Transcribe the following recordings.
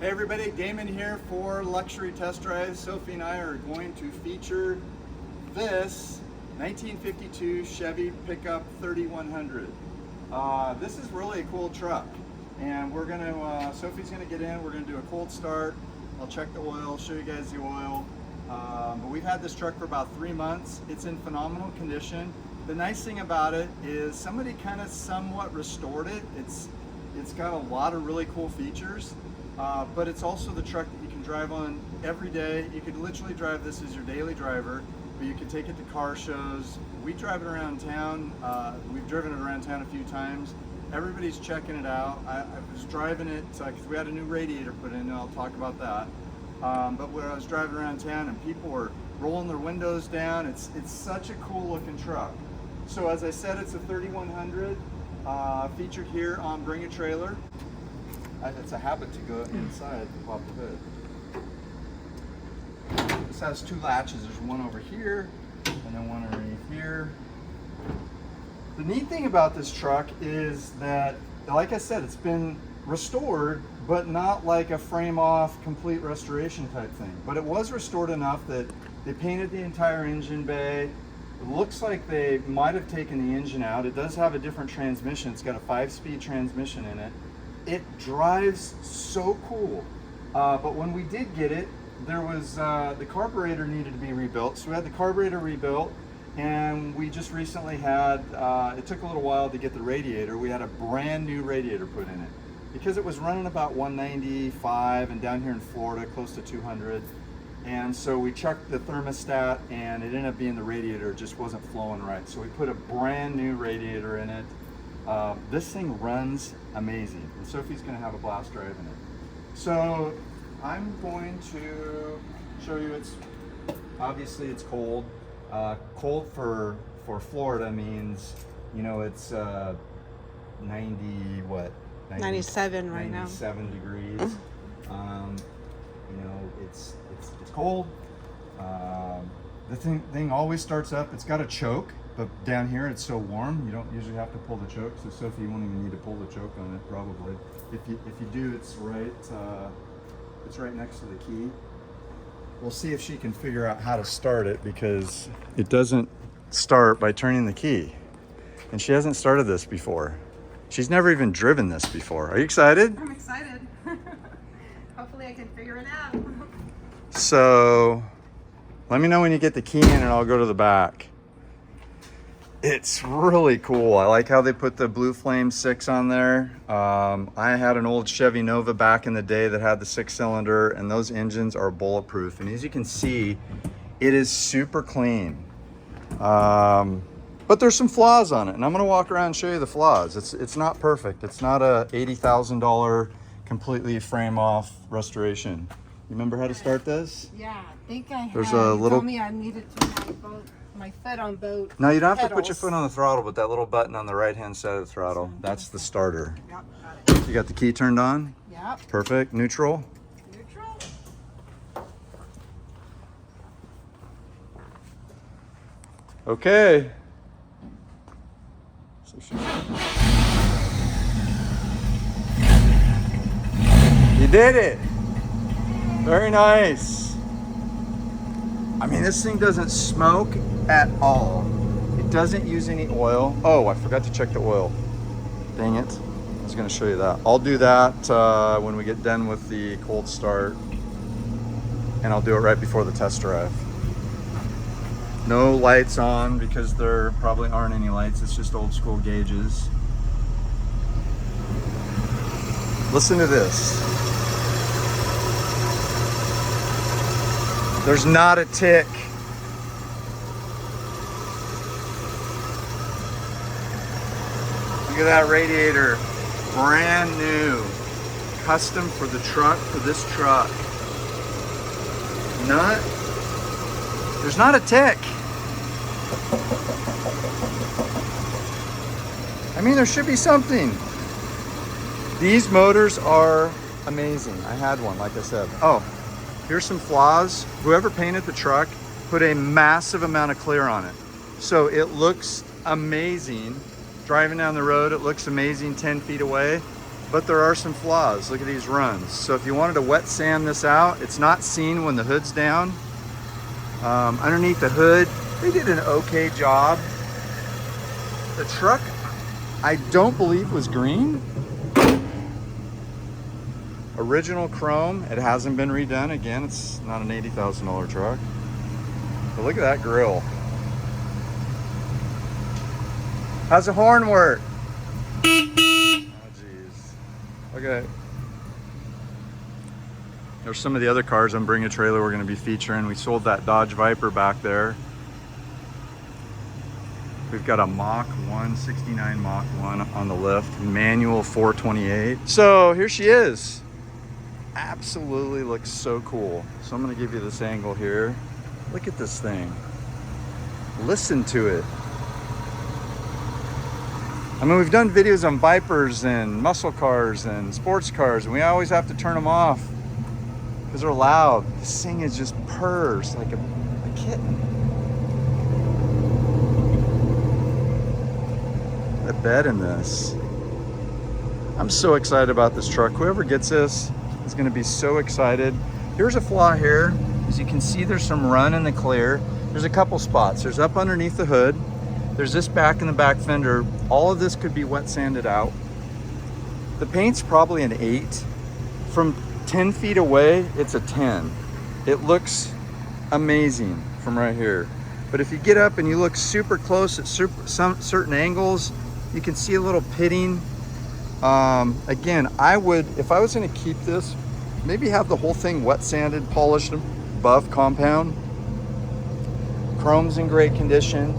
Hey everybody, Damon here for Luxury Test Drive. Sophie and I are going to feature this 1952 Chevy pickup 3100. This is really a cool truck, and we're going to, Sophie's going to get in, we're going to do a cold start. I'll check the oil, show you guys the oil. But we've had this truck for about 3 months. It's in phenomenal condition. The nice thing about it is somebody kind of somewhat restored it. It's got a lot of really cool features. But it's also the truck that you can drive on every day. You could literally drive this as your daily driver, but you can take it to car shows. We drive it around town. We've driven it around town a few times. Everybody's checking it out. I was driving it because we had a new radiator put in, and I'll talk about that. But when I was driving around town and people were rolling their windows down, it's such a cool looking truck. So as I said, it's a 3100 featured here on Bring a Trailer. It's a habit to go inside and pop the hood. This has two latches. There's one over here and then one underneath here. The neat thing about this truck is that, like I said, it's been restored, but not like a frame off complete restoration type thing. But it was restored enough that they painted the entire engine bay. It looks like they might have taken the engine out. It does have a different transmission. It's got a 5-speed transmission in it. It drives so cool, but when we did get it, there was the carburetor needed to be rebuilt, so we had the carburetor rebuilt, and we just recently had, it took a little while to get the radiator. We had a brand new radiator put in it because it was running about 195, and down here in Florida close to 200, and so we checked the thermostat, and it ended up being the radiator just wasn't flowing right, so we put a brand new radiator in it. This thing runs amazing, and Sophie's going to have a blast driving it. So I'm going to show you. It's obviously it's cold. Cold for Florida means, you know, it's 97 right now. 97 degrees. You know, it's cold. The thing always starts up. It's got a choke. But down here it's so warm, you don't usually have to pull the choke. So Sophie, you won't even need to pull the choke on it, probably. If you do, it's right next to the key. We'll see if she can figure out how to start it, because it doesn't start by turning the key. And she hasn't started this before. She's never even driven this before. Are you excited? I'm excited. Hopefully I can figure it out. So let me know when you get the key in and I'll go to the back. It's really cool. I like how they put the Blue Flame 6 on there. I had an old Chevy Nova back in the day that had the 6-cylinder, and those engines are bulletproof. And as you can see, it is super clean. But there's some flaws on it, and I'm gonna walk around and show you the flaws. It's not perfect. It's not a $80,000 completely frame off restoration. You remember how to start this? Yeah, I think I There's had. a You little. told me I needed to have my foot on both. No, you don't have to put pedals. your foot on the throttle, but that little button on the right-hand side of the throttle, that's the starter. Yep, got it. You got the key turned on? Yep. Perfect. Neutral? Neutral. Okay. You did it. Very nice. I mean, this thing doesn't smoke at all. It doesn't use any oil. Oh, I forgot to check the oil. Dang it. I was going to show you that. I'll do that when we get done with the cold start. And I'll do it right before the test drive. No lights on because there probably aren't any lights. It's just old school gauges. Listen to this. There's not a tick. Look at that radiator. Brand new. Custom for the truck, for this truck. There's not a tick. I mean, there should be something. These motors are amazing. I had one, like I said. Oh, here's some flaws. Whoever painted the truck put a massive amount of clear on it. So it looks amazing. Driving down the road, it looks amazing 10 feet away. but there are some flaws. Look at these runs. So if you wanted to wet sand this out, it's not seen when the hood's down. Underneath the hood, they did an okay job. The truck, I don't believe was green. Original chrome, it hasn't been redone. Again, it's not an $80,000 truck. But look at that grill. How's the horn work? Oh, geez. Okay. There's some of the other cars on Bring a Trailer we're going to be featuring. We sold that Dodge Viper back there. We've got a Mach 1, 69 Mach 1 on the lift, manual 428. So here she is. Absolutely looks so cool. So I'm going to give you this angle here. Look at this thing. Listen to it. I mean, we've done videos on Vipers and muscle cars and sports cars, and we always have to turn them off because they're loud. This thing is just purrs like a kitten. The bed in this. I'm so excited about this truck. Whoever gets this is going to be so excited. Here's a flaw here. As you can see, there's some run in the clear. There's a couple spots. There's up underneath the hood. There's this back in the back fender. All of this could be wet sanded out. The paint's probably an 8. From 10 feet away, it's a 10. It looks amazing from right here. But if you get up and you look super close at some certain angles, you can see a little pitting. Again, I would, if I was going to keep this, maybe have the whole thing wet sanded, polished, buff compound. Chrome's in great condition.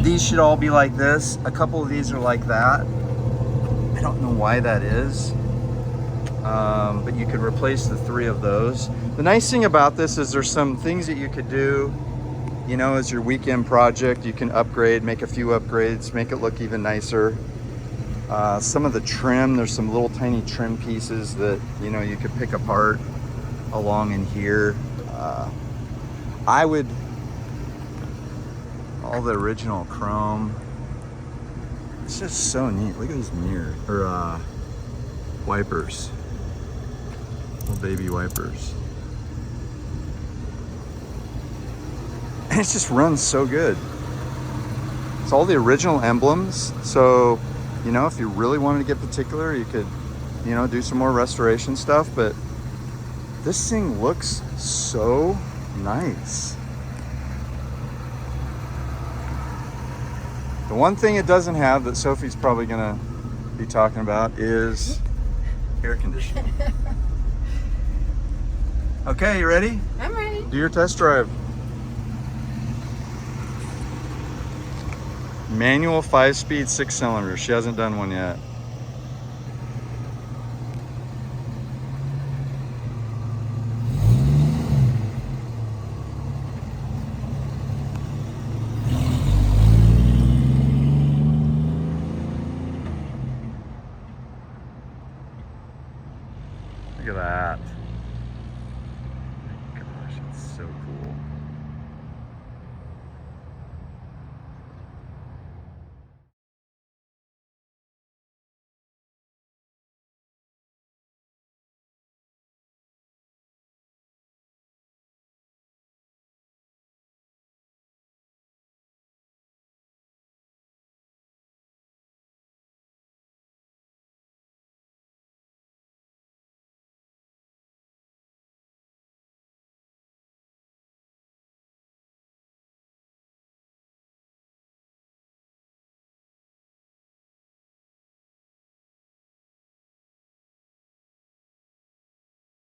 These should all be like this. A couple of these are like that. I don't know why that is, but you could replace the 3 of those. The nice thing about this is there's some things that you could do, you know, as your weekend project. You can upgrade, make a few upgrades, make it look even nicer. Some of the trim, there's some little tiny trim pieces that, you know, you could pick apart along in here. I would, all the original chrome. It's just so neat. Look at these mirrors, or wipers. Little baby wipers. And it just runs so good. It's all the original emblems. So, you know, if you really wanted to get particular, you could, you know, do some more restoration stuff. But this thing looks so nice. The one thing it doesn't have that Sophie's probably gonna be talking about is air conditioning. Okay, you ready? I'm ready. Do your test drive. Manual 5-speed 6-cylinder. She hasn't done one yet. Look at that. Gosh, it's so cool.